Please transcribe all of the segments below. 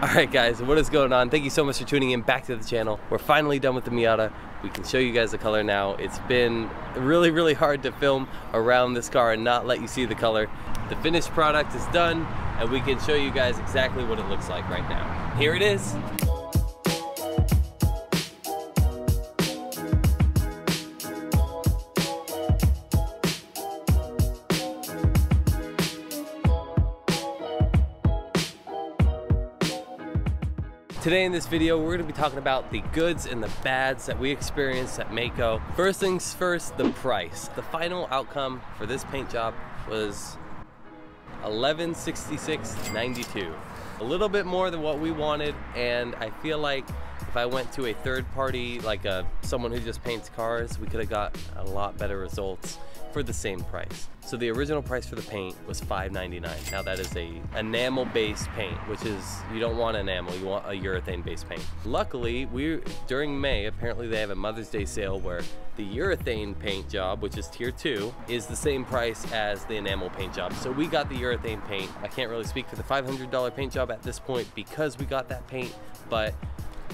Alright guys, what is going on? Thank you so much for tuning in back to the channel. We're finally done with the Miata. We can show you guys the color now. It's been really hard to film around this car and not let you see the color. The finished product is done and we can show you guys exactly what it looks like right now. Here it is. Today in this video, we're going to be talking about the goods and the bads that we experienced at Maaco. First things first, the price. The final outcome for this paint job was $1166.92. A little bit more than what we wanted, and I feel like if I went to a third party, like someone who just paints cars, we could have got a lot better results for the same price. So the original price for the paint was $5.99. Now that is a enamel based paint, which is, you don't want enamel, you want a urethane based paint. Luckily, during May, apparently they have a Mother's Day sale where the urethane paint job, which is tier 2, is the same price as the enamel paint job. So we got the urethane paint. I can't really speak for the $500 paint job at this point because we got that paint, but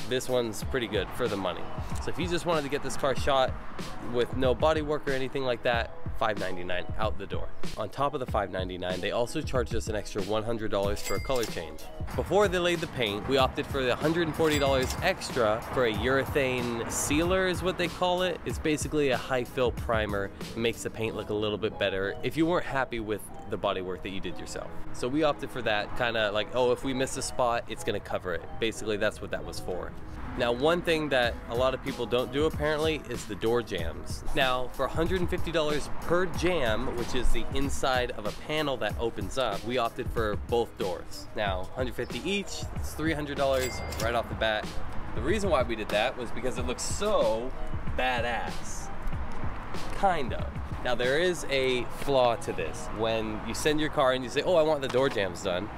this one's pretty good for the money. So if you just wanted to get this car shot with no bodywork or anything like that, $5.99 out the door. On top of the $5.99, they also charged us an extra $100 for a color change. Before they laid the paint, we opted for the $140 extra for a urethane sealer is what they call it. It's basically a high fill primer. It makes the paint look a little bit better if you weren't happy with the bodywork that you did yourself. So we opted for that, kind of like, oh, if we miss a spot, it's gonna cover it. Basically, that's what that was for. Now, one thing that a lot of people don't do apparently is the door jams. Now, for $150 per jam, which is the inside of a panel that opens up, we opted for both doors. Now, $150 each, it's $300 right off the bat. The reason why we did that was because it looks so badass. Kind of. Now, there is a flaw to this. When you send your car and you say, oh, I want the door jams done,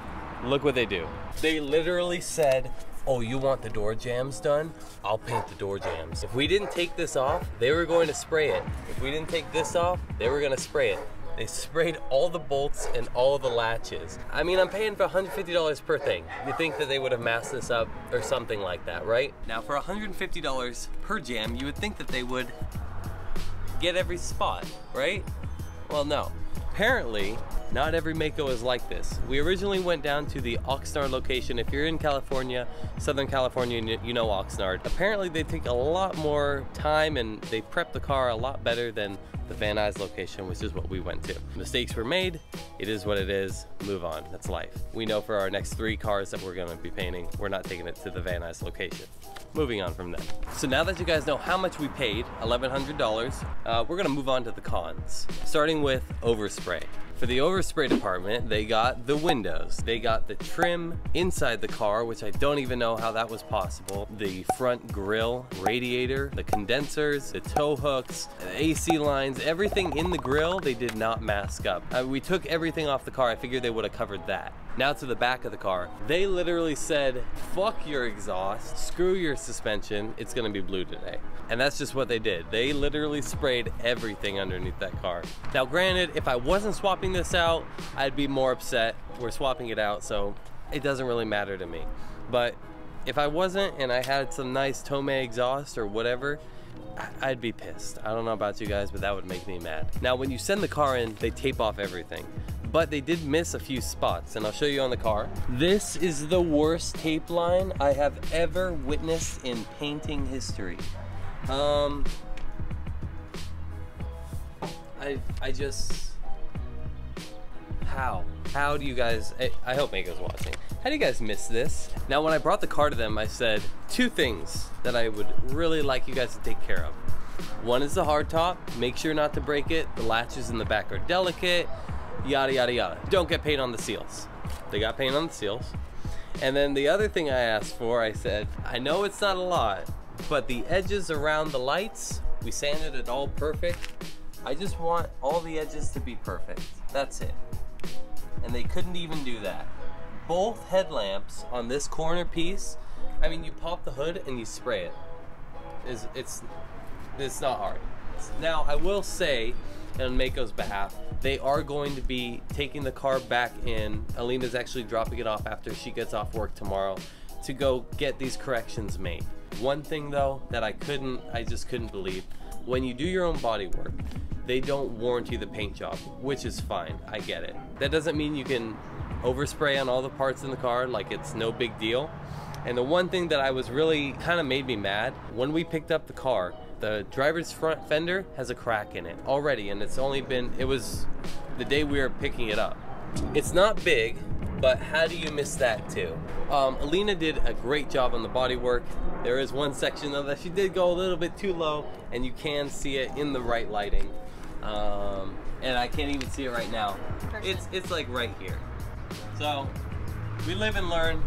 look what they do. They literally said, oh, you want the door jams done? I'll paint the door jams. If we didn't take this off, they were going to spray it. If we didn't take this off, they were gonna spray it. They sprayed all the bolts and all of the latches. I mean, I'm paying for $150 per thing. You think that they would have masked this up or something like that, right? Now, for $150 per jam, you would think that they would get every spot, right? Well, no. Apparently, not every Maaco is like this. We originally went down to the Oxnard location. If you're in California, Southern California, you know Oxnard. Apparently, they take a lot more time and they prep the car a lot better than the Van Nuys location, which is what we went to. Mistakes were made. It is what it is. Move on. That's life. We know for our next 3 cars that we're going to be painting, we're not taking it to the Van Nuys location. Moving on from that. So now that you guys know how much we paid, $1,100, we're gonna move on to the cons. Starting with overspray. For the overspray department, they got the windows. They got the trim inside the car, which I don't even know how that was possible. The front grille, radiator, the condensers, the tow hooks, the AC lines, everything in the grille, they did not mask up. We took everything off the car. I figured they would have covered that. Now to the back of the car. They literally said, fuck your exhaust, screw your suspension, it's gonna be blue today. And that's just what they did. They literally sprayed everything underneath that car. Now granted, if I wasn't swapping this out, I'd be more upset. We're swapping it out, so it doesn't really matter to me. But if I wasn't and I had some nice Tomei exhaust or whatever, I'd be pissed. I don't know about you guys, but that would make me mad. Now when you send the car in, they tape off everything. But they did miss a few spots, and I'll show you on the car. This is the worst tape line I have ever witnessed in painting history. I just, how do you guys, I hope Maaco's watching. How do you guys miss this? Now, when I brought the car to them, I said 2 things that I would really like you guys to take care of. One is the hardtop. Make sure not to break it. The latches in the back are delicate. Yada yada yada. Don't get paint on the seals. They got paint on the seals. And then the other thing I asked for, I said, I know it's not a lot, but the edges around the lights, we sanded it all perfect. I just want all the edges to be perfect. That's it. And they couldn't even do that. Both headlamps on this corner piece, I mean, you pop the hood and you spray it. It's not hard. Now, I will say on Maaco's behalf. They are going to be taking the car back in. Alina's actually dropping it off after she gets off work tomorrow to go get these corrections made. One thing though that I just couldn't believe, when you do your own body work, they don't warranty the paint job, which is fine, I get it. That doesn't mean you can overspray on all the parts in the car, like it's no big deal. And the one thing that I was really kind of made me mad, when we picked up the car, the driver's front fender has a crack in it already, and it was the day we were picking it up. It's not big, but how do you miss that too? Alina did a great job on the bodywork. There is one section though that she did go a little bit too low, and you can see it in the right lighting. And I can't even see it right now. It's like right here. So we live and learn.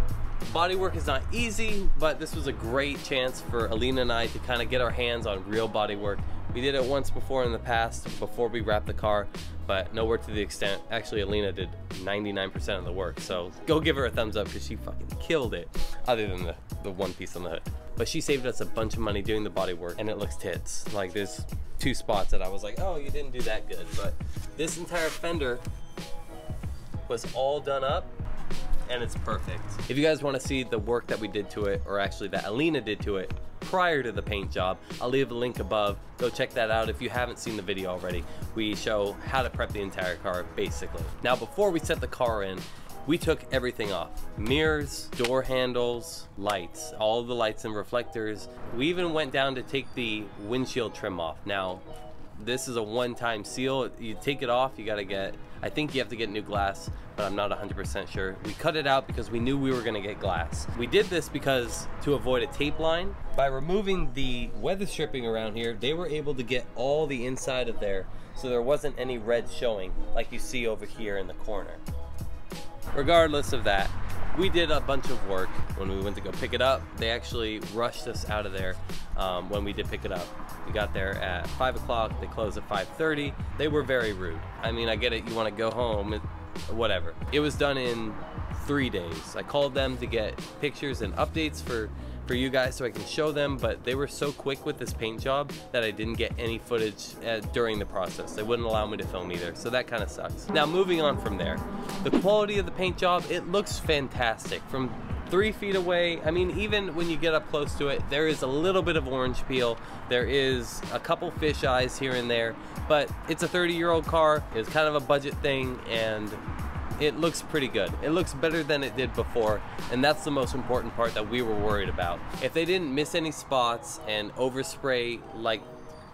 Bodywork is not easy, but this was a great chance for Alina and I to kind of get our hands on real bodywork. We did it once before in the past, before we wrapped the car, but nowhere to the extent. Actually, Alina did 99% of the work, so go give her a thumbs up because she fucking killed it, other than the one piece on the hood. But she saved us a bunch of money doing the bodywork, and it looks tits. Like, there's 2 spots that I was like, oh, you didn't do that good. But this entire fender was all done up, and it's perfect. If you guys want to see the work that we did to it, or actually that Alina did to it prior to the paint job, I'll leave a link above. Go check that out if you haven't seen the video already. We show how to prep the entire car, basically. Now, before we set the car in, we took everything off. Mirrors, door handles, lights, all the lights and reflectors. We even went down to take the windshield trim off. Now, this is a one-time seal. You take it off, you gotta get, I think you have to get new glass, but I'm not 100% sure. We cut it out because we knew we were gonna get glass. We did this because to avoid a tape line, by removing the weather stripping around here, they were able to get all the inside of there, so there wasn't any red showing like you see over here in the corner. Regardless of that, we did a bunch of work when we went to go pick it up. They actually rushed us out of there when we did pick it up. We got there at 5 o'clock, they closed at 5:30. They were very rude. I mean, I get it, you wanna go home, whatever. It was done in 3 days. I called them to get pictures and updates for you guys so I can show them, but they were so quick with this paint job that I didn't get any footage during the process. They wouldn't allow me to film either, so that kind of sucks. Now, moving on from there, the quality of the paint job, it looks fantastic. From 3 feet away, I mean, even when you get up close to it, there is a little bit of orange peel. There is a couple fish eyes here and there, but it's a 30-year-old car. It's kind of a budget thing, and it looks pretty good. It looks better than it did before, and that's the most important part that we were worried about. If they didn't miss any spots and overspray like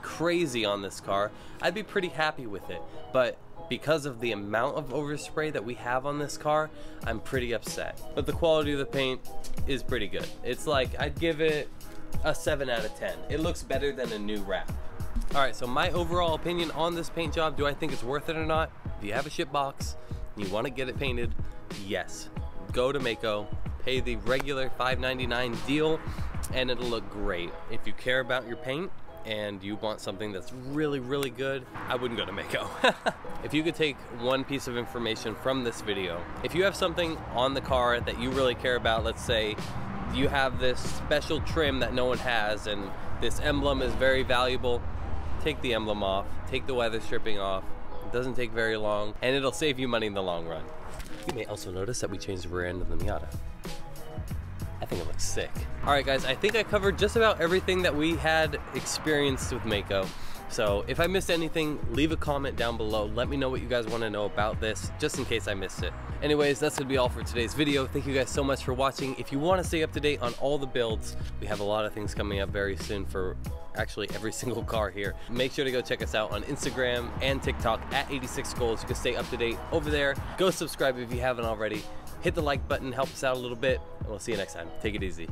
crazy on this car, I'd be pretty happy with it. But because of the amount of overspray that we have on this car, I'm pretty upset. But the quality of the paint is pretty good. It's like, I'd give it a 7 out of 10. It looks better than a new wrap. All right, so my overall opinion on this paint job, do I think it's worth it or not? If you have a shit box, you want to get it painted, yes, go to Maaco, pay the regular $5.99 deal, and it'll look great. If you care about your paint and you want something that's really, really good, I wouldn't go to Maaco. If you could take one piece of information from this video, if you have something on the car that you really care about, let's say you have this special trim that no one has and this emblem is very valuable, take the emblem off, take the weather stripping off. It doesn't take very long, and it'll save you money in the long run. You may also notice that we changed the rear end of the Miata. I think it looks sick. All right, guys, I think I covered just about everything that we had experienced with Maaco. So if I missed anything, leave a comment down below. Let me know what you guys want to know about this, just in case I missed it. Anyways, that's gonna be all for today's video. Thank you guys so much for watching. If you want to stay up to date on all the builds, we have a lot of things coming up very soon for actually every single car here. Make sure to go check us out on Instagram and TikTok at 86goals. You can stay up to date over there. Go subscribe if you haven't already. Hit the like button, help us out a little bit, and we'll see you next time. Take it easy.